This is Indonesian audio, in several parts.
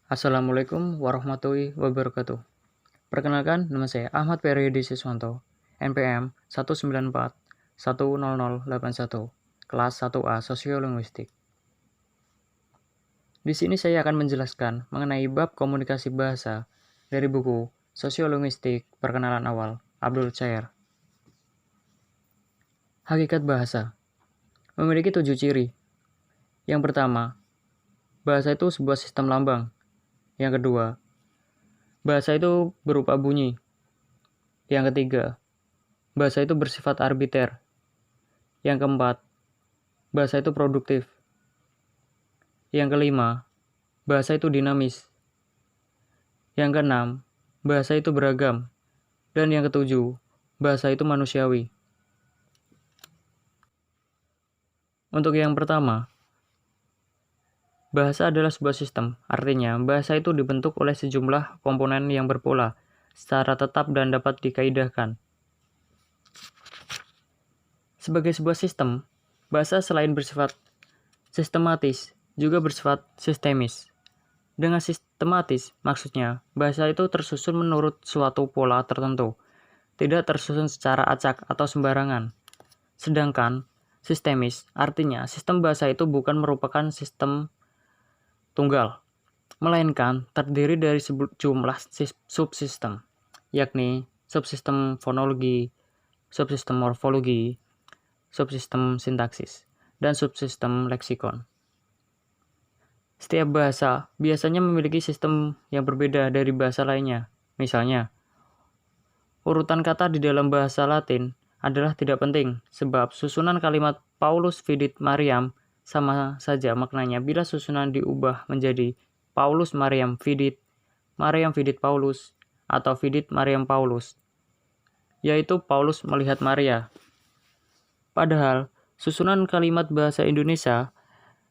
Assalamualaikum warahmatullahi wabarakatuh. Perkenalkan, nama saya Ahmad Periodi Siswanto, NPM 194100081, kelas 1A Sosiolinguistik. Di sini saya akan menjelaskan mengenai bab komunikasi bahasa dari buku Sosiolinguistik Perkenalan Awal, Abdul Chair. Hakikat bahasa memiliki 7 ciri. Yang pertama, bahasa itu sebuah sistem lambang. Yang kedua, bahasa itu berupa bunyi. Yang ketiga, bahasa itu bersifat arbiter. Yang keempat, bahasa itu produktif. Yang kelima, bahasa itu dinamis. Yang keenam, bahasa itu beragam. Dan yang ketujuh, bahasa itu manusiawi. Untuk yang pertama, bahasa adalah sebuah sistem. Artinya, bahasa itu dibentuk oleh sejumlah komponen yang berpola secara tetap dan dapat dikaidahkan. Sebagai sebuah sistem, bahasa selain bersifat sistematis, juga bersifat sistemis. Dengan sistematis, maksudnya, bahasa itu tersusun menurut suatu pola tertentu, tidak tersusun secara acak atau sembarangan. Sedangkan, sistemis, artinya sistem bahasa itu bukan merupakan sistem tunggal, melainkan terdiri dari sejumlah subsistem, yakni subsistem fonologi, subsistem morfologi, subsistem sintaksis, dan subsistem leksikon. Setiap bahasa biasanya memiliki sistem yang berbeda dari bahasa lainnya. Misalnya, urutan kata di dalam bahasa Latin adalah tidak penting, sebab susunan kalimat Paulus Vidit Mariam sama saja maknanya bila susunan diubah menjadi Paulus Mariam Vidit Paulus, atau Vidit Mariam Paulus, yaitu Paulus melihat Maria. Padahal, susunan kalimat bahasa Indonesia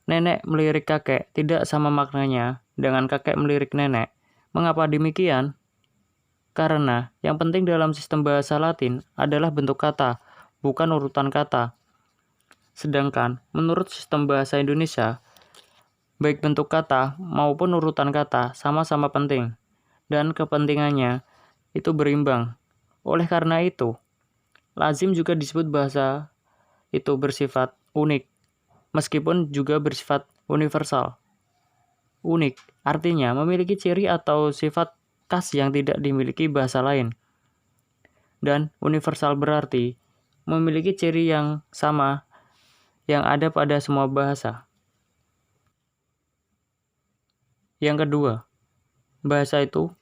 nenek melirik kakek tidak sama maknanya dengan kakek melirik nenek. Mengapa demikian? Karena yang penting dalam sistem bahasa Latin adalah bentuk kata, bukan urutan kata. Sedangkan menurut sistem bahasa Indonesia, baik bentuk kata maupun urutan kata sama-sama penting, dan kepentingannya itu berimbang. Oleh karena itu, lazim juga disebut bahasa itu bersifat unik, meskipun juga bersifat universal. Unik artinya memiliki ciri atau sifat khas yang tidak dimiliki bahasa lain. Dan universal berarti memiliki ciri yang sama yang ada pada semua bahasa. Yang kedua, bahasa itu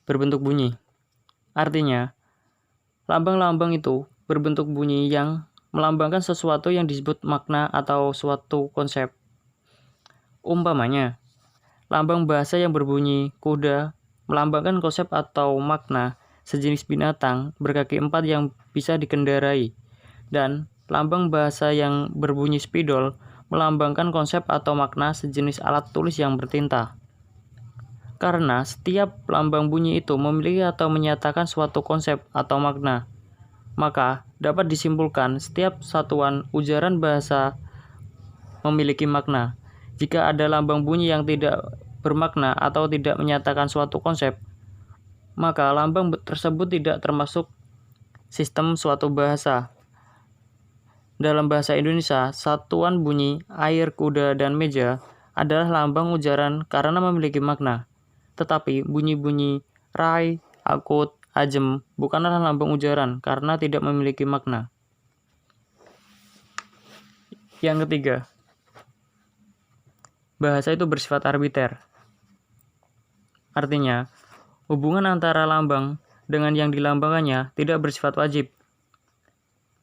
berbentuk bunyi. Artinya, lambang-lambang itu berbentuk bunyi yang melambangkan sesuatu yang disebut makna atau suatu konsep. Umpamanya, lambang bahasa yang berbunyi kuda melambangkan konsep atau makna sejenis binatang berkaki 4 yang bisa dikendarai, dan lambang bahasa yang berbunyi spidol melambangkan konsep atau makna sejenis alat tulis yang bertinta. Karena setiap lambang bunyi itu memiliki atau menyatakan suatu konsep atau makna, maka dapat disimpulkan setiap satuan ujaran bahasa memiliki makna. Jika ada lambang bunyi yang tidak bermakna atau tidak menyatakan suatu konsep, maka lambang tersebut tidak termasuk sistem suatu bahasa. Dalam bahasa Indonesia, satuan bunyi air, kuda, dan meja adalah lambang ujaran karena memiliki makna. Tetapi bunyi-bunyi rai, akut, ajem bukanlah lambang ujaran karena tidak memiliki makna. Yang ketiga, bahasa itu bersifat arbiter. Artinya, hubungan antara lambang dengan yang dilambangkannya tidak bersifat wajib.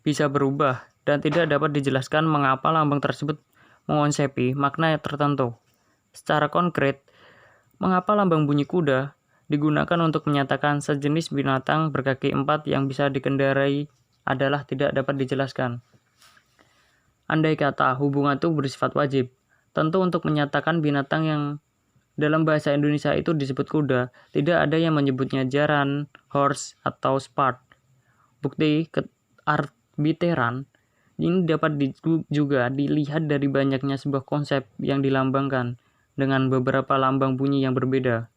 Bisa berubah dan tidak dapat dijelaskan mengapa lambang tersebut mengonsepi makna tertentu. Secara konkret, mengapa lambang bunyi kuda digunakan untuk menyatakan sejenis binatang berkaki 4 yang bisa dikendarai adalah tidak dapat dijelaskan. Andai kata hubungan itu bersifat wajib, tentu untuk menyatakan binatang yang dalam bahasa Indonesia itu disebut kuda, tidak ada yang menyebutnya jaran, horse, atau spart. Bukti arbiteran ini dapat juga dilihat dari banyaknya sebuah konsep yang dilambangkan, dengan beberapa lambang bunyi yang berbeda.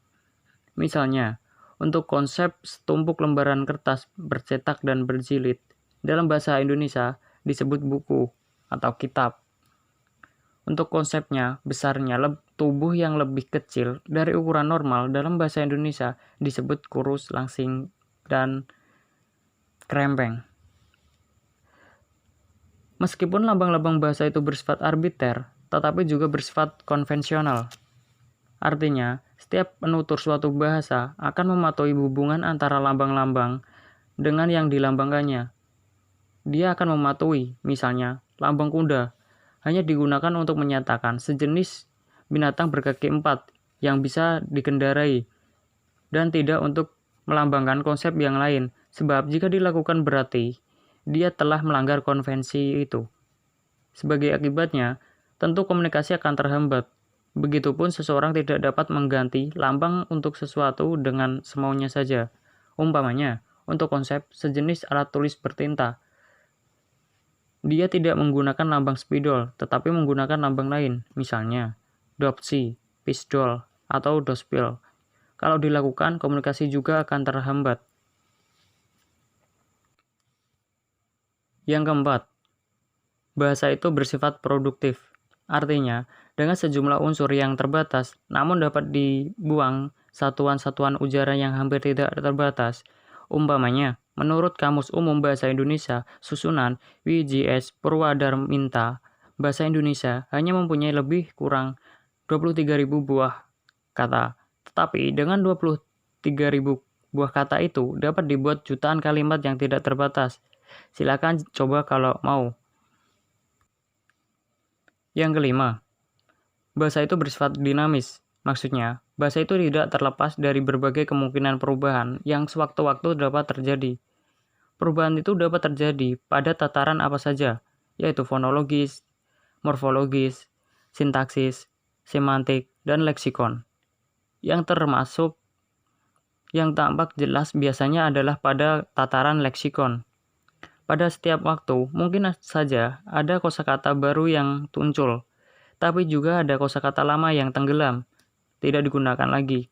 Misalnya, untuk konsep setumpuk lembaran kertas bercetak dan berjilid, dalam bahasa Indonesia disebut buku atau kitab. Untuk konsepnya, besarnya tubuh yang lebih kecil dari ukuran normal dalam bahasa Indonesia disebut kurus, langsing, dan krempeng. Meskipun lambang-lambang bahasa itu bersifat arbiter, tetapi juga bersifat konvensional. Artinya, setiap penutur suatu bahasa akan mematuhi hubungan antara lambang-lambang dengan yang dilambangkannya. Dia akan mematuhi, misalnya, lambang kuda hanya digunakan untuk menyatakan sejenis binatang berkaki empat yang bisa dikendarai, dan tidak untuk melambangkan konsep yang lain, sebab jika dilakukan berarti dia telah melanggar konvensi itu. Sebagai akibatnya, tentu komunikasi akan terhambat. Begitupun seseorang tidak dapat mengganti lambang untuk sesuatu dengan semaunya saja. Umpamanya, untuk konsep sejenis alat tulis bertinta, dia tidak menggunakan lambang spidol, tetapi menggunakan lambang lain, misalnya dopsi, pisdol, atau dospil. Kalau dilakukan, komunikasi juga akan terhambat. Yang keempat, bahasa itu bersifat produktif. Artinya, dengan sejumlah unsur yang terbatas, namun dapat dibuang satuan-satuan ujaran yang hampir tidak terbatas. Umpamanya, menurut Kamus Umum Bahasa Indonesia, susunan WJS Purwadarminta, bahasa Indonesia hanya mempunyai lebih kurang 23.000 buah kata. Tetapi dengan 23.000 buah kata itu dapat dibuat jutaan kalimat yang tidak terbatas. Silakan coba kalau mau. Yang kelima, bahasa itu bersifat dinamis. Maksudnya, bahasa itu tidak terlepas dari berbagai kemungkinan perubahan yang sewaktu-waktu dapat terjadi. Perubahan itu dapat terjadi pada tataran apa saja, yaitu fonologis, morfologis, sintaksis, semantik, dan leksikon. Yang termasuk yang tampak jelas biasanya adalah pada tataran leksikon. Pada setiap waktu, mungkin saja ada kosakata baru yang muncul, tapi juga ada kosakata lama yang tenggelam, tidak digunakan lagi.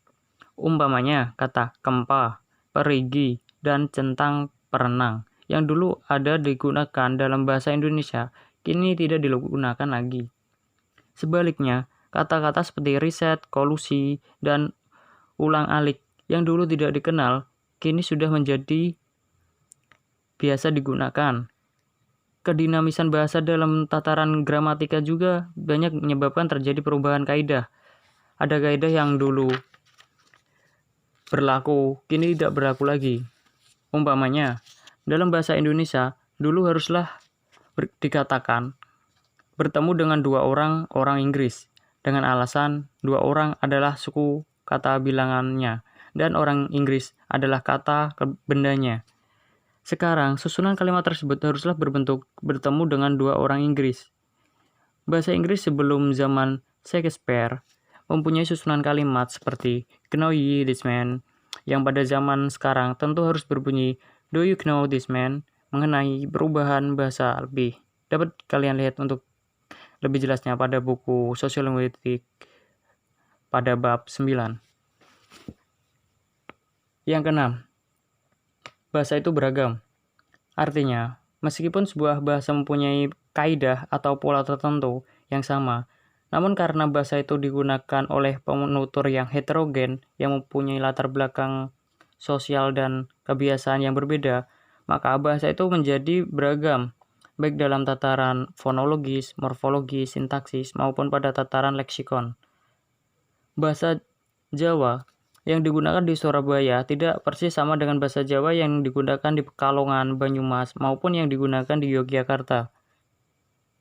Umpamanya kata kempa, perigi, dan centang perenang, yang dulu ada digunakan dalam bahasa Indonesia, kini tidak digunakan lagi. Sebaliknya, kata-kata seperti riset, kolusi, dan ulang-alik yang dulu tidak dikenal, kini sudah menjadi biasa digunakan. Kedinamisan bahasa dalam tataran gramatika juga banyak menyebabkan terjadi perubahan kaidah. Ada kaidah yang dulu berlaku, kini tidak berlaku lagi. Umpamanya, dalam bahasa Indonesia, dulu haruslah dikatakan bertemu dengan dua orang Inggris, dengan alasan dua orang adalah suku kata bilangannya, dan orang Inggris adalah kata bendanya. Sekarang, susunan kalimat tersebut haruslah berbentuk bertemu dengan dua orang Inggris. Bahasa Inggris sebelum zaman Shakespeare mempunyai susunan kalimat seperti know ye this man, yang pada zaman sekarang tentu harus berbunyi do you know this man, mengenai perubahan bahasa lebih. Dapat kalian lihat untuk lebih jelasnya pada buku Sosiolinguistik pada bab 9. Yang keenam, bahasa itu beragam. Artinya, meskipun sebuah bahasa mempunyai kaidah atau pola tertentu yang sama, namun karena bahasa itu digunakan oleh penutur yang heterogen, yang mempunyai latar belakang sosial dan kebiasaan yang berbeda, maka bahasa itu menjadi beragam, baik dalam tataran fonologis, morfologis, sintaksis, maupun pada tataran leksikon. Bahasa Jawa yang digunakan di Surabaya tidak persis sama dengan bahasa Jawa yang digunakan di Pekalongan, Banyumas, maupun yang digunakan di Yogyakarta.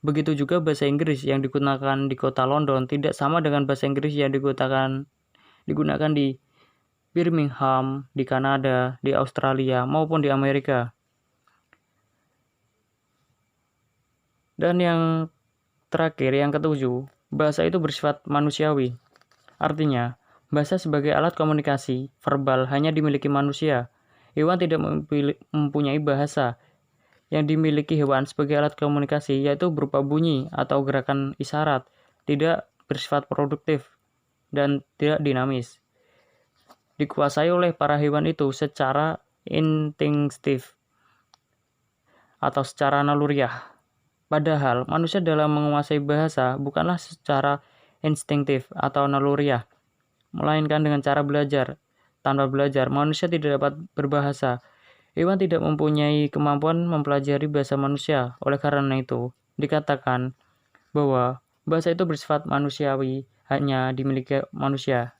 Begitu juga bahasa Inggris yang digunakan di kota London tidak sama dengan bahasa Inggris yang digunakan di Birmingham, di Kanada, di Australia, maupun di Amerika. Dan yang terakhir, yang ketujuh, bahasa itu bersifat manusiawi. Artinya, bahasa sebagai alat komunikasi verbal hanya dimiliki manusia. Hewan tidak mempunyai bahasa. Yang dimiliki hewan sebagai alat komunikasi yaitu berupa bunyi atau gerakan isyarat, tidak bersifat produktif. dan tidak dinamis. Dikuasai oleh para hewan itu secara instinktif atau secara naluriah. Padahal manusia dalam menguasai bahasa bukanlah secara instinktif atau naluriah, melainkan dengan cara belajar. Tanpa belajar, manusia tidak dapat berbahasa. Hewan tidak mempunyai kemampuan mempelajari bahasa manusia. Oleh karena itu, dikatakan bahwa bahasa itu bersifat manusiawi, hanya dimiliki manusia.